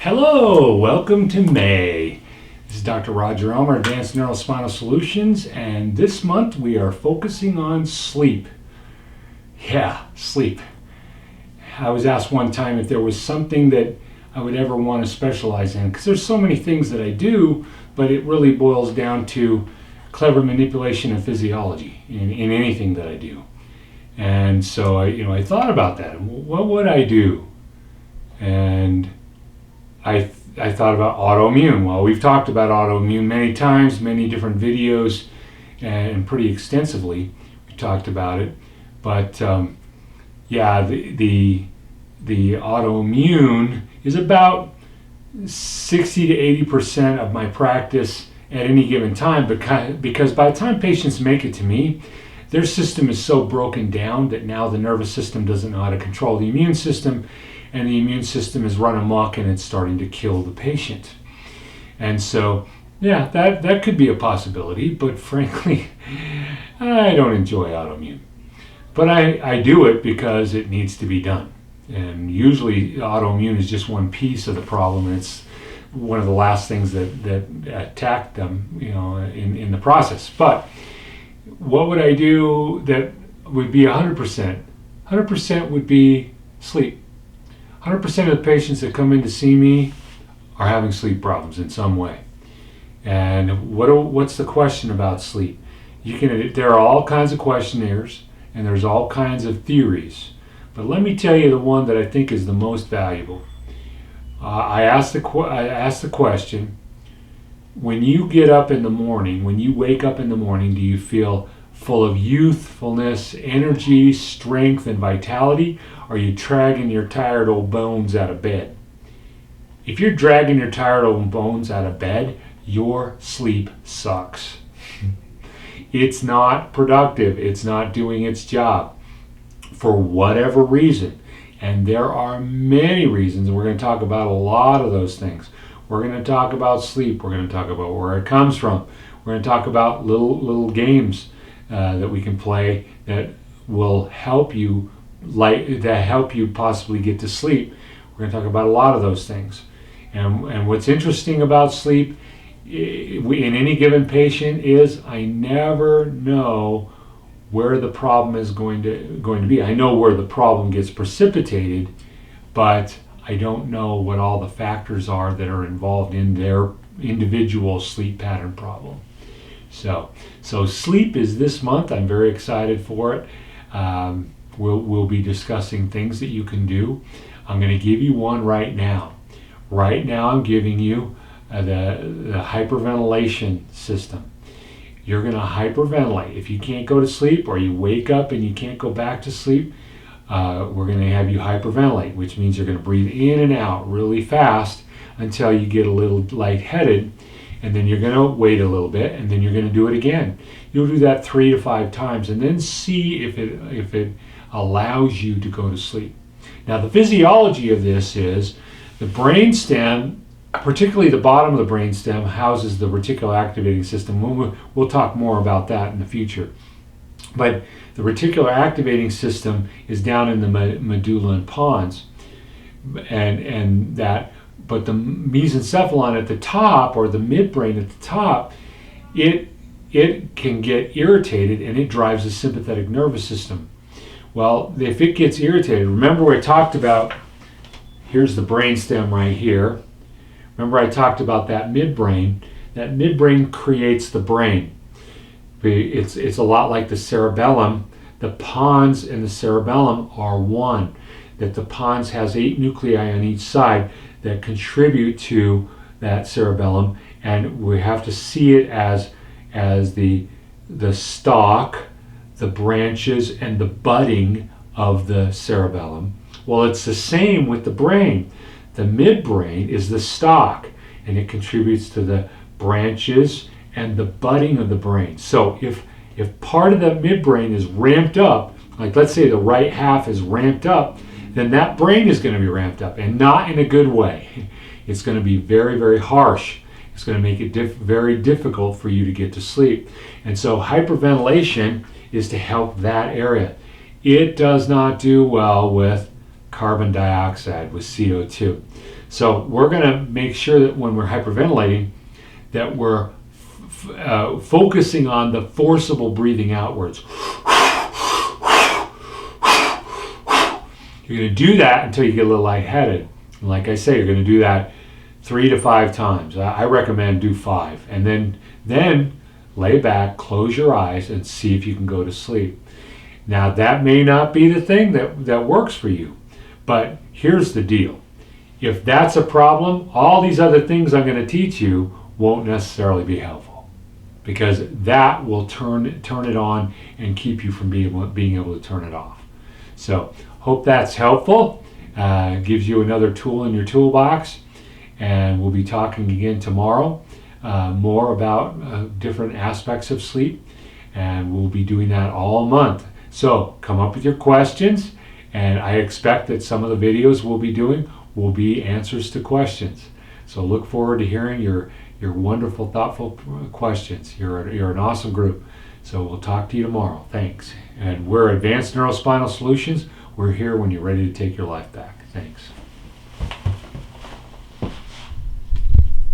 Hello, welcome to May. This is Dr. Roger Elmer, Advanced Neurospinal Solutions, and this month we are focusing on sleep. Yeah, sleep. I was asked one time if there was something that I would ever want to specialize in, because there's so many things that I do, but it really boils down to clever manipulation of physiology in anything that I do. And so I thought about that. What would I do? And I thought about autoimmune. Well, we've talked about autoimmune many times, many different videos, and pretty extensively we talked about it. But the autoimmune is about 60 to 80% of my practice at any given time, because by the time patients make it to me, their system is so broken down that now the nervous system doesn't know how to control the immune system, and the immune system is run amok and it's starting to kill the patient. And so, yeah, that could be a possibility, but frankly, I don't enjoy autoimmune. But I do it because it needs to be done. And usually autoimmune is just one piece of the problem, and it's one of the last things that attack them, in the process. But what would I do that would be 100%? 100% would be sleep. 100% of the patients that come in to see me are having sleep problems in some way. And what's the question about sleep? There are all kinds of questionnaires and there's all kinds of theories. But let me tell you the one that I think is the most valuable. I asked the question, when you get up in the morning, when you wake up in the morning, do you feel full of youthfulness, energy, strength, and vitality? Or are you dragging your tired old bones out of bed? If you're dragging your tired old bones out of bed, your sleep sucks. It's not productive. It's not doing its job for whatever reason. And there are many reasons, and we're going to talk about a lot of those things. We're going to talk about sleep. We're going to talk about where it comes from. We're going to talk about little games that we can play that will help you possibly get to sleep. We're going to talk about a lot of those things. And what's interesting about sleep in any given patient is I never know where the problem is going to be. I know where the problem gets precipitated, but I don't know what all the factors are that are involved in their individual sleep pattern problem. So sleep is this month. I'm very excited for it. We'll be discussing things that you can do. I'm going to give you one right now. Right now I'm giving you the hyperventilation system. You're going to hyperventilate. If you can't go to sleep or you wake up and you can't go back to sleep, we're going to have you hyperventilate, which means you're going to breathe in and out really fast until you get a little lightheaded, and then you're going to wait a little bit, and then you're going to do it again. You'll do that 3 to 5 times, and then see if it allows you to go to sleep. Now, the physiology of this is the brainstem, particularly the bottom of the brainstem, houses the reticular activating system. We'll talk more about that in the future. But the reticular activating system is down in the medulla and pons, but the mesencephalon at the top, or the midbrain at the top, it can get irritated, and it drives the sympathetic nervous system. Well, if it gets irritated, remember I talked about, here's the brainstem right here. Remember I talked about that midbrain. That midbrain creates the brain. It's a lot like the cerebellum. The pons and the cerebellum are one. That the pons has 8 nuclei on each side that contribute to that cerebellum, and we have to see it as the stalk, the branches, and the budding of the cerebellum. Well, it's the same with the brain. The midbrain is the stalk, and it contributes to the branches and the budding of the brain. So if part of that midbrain is ramped up, like let's say the right half is ramped up, then that brain is going to be ramped up, and not in a good way. It's going to be very, very harsh. It's going to make it very difficult for you to get to sleep. And so hyperventilation is to help that area. It does not do well with carbon dioxide, with CO2. So we're going to make sure that when we're hyperventilating, that we're focusing on the forcible breathing outwards. You're going to do that until you get a little lightheaded. And like I say, you're going to do that 3 to 5 times. I recommend do 5. And then lay back, close your eyes, and see if you can go to sleep. Now, that may not be the thing that works for you. But here's the deal. If that's a problem, all these other things I'm going to teach you won't necessarily be helpful, because that will turn it on and keep you from being able to turn it off. So hope that's helpful. Gives you another tool in your toolbox. And we'll be talking again tomorrow more about different aspects of sleep. And we'll be doing that all month. So come up with your questions. And I expect that some of the videos we'll be doing will be answers to questions. So look forward to hearing your wonderful, thoughtful questions. You're an awesome group. So we'll talk to you tomorrow. Thanks. And we're Advanced Neurospinal Solutions. We're here when you're ready to take your life back. Thanks.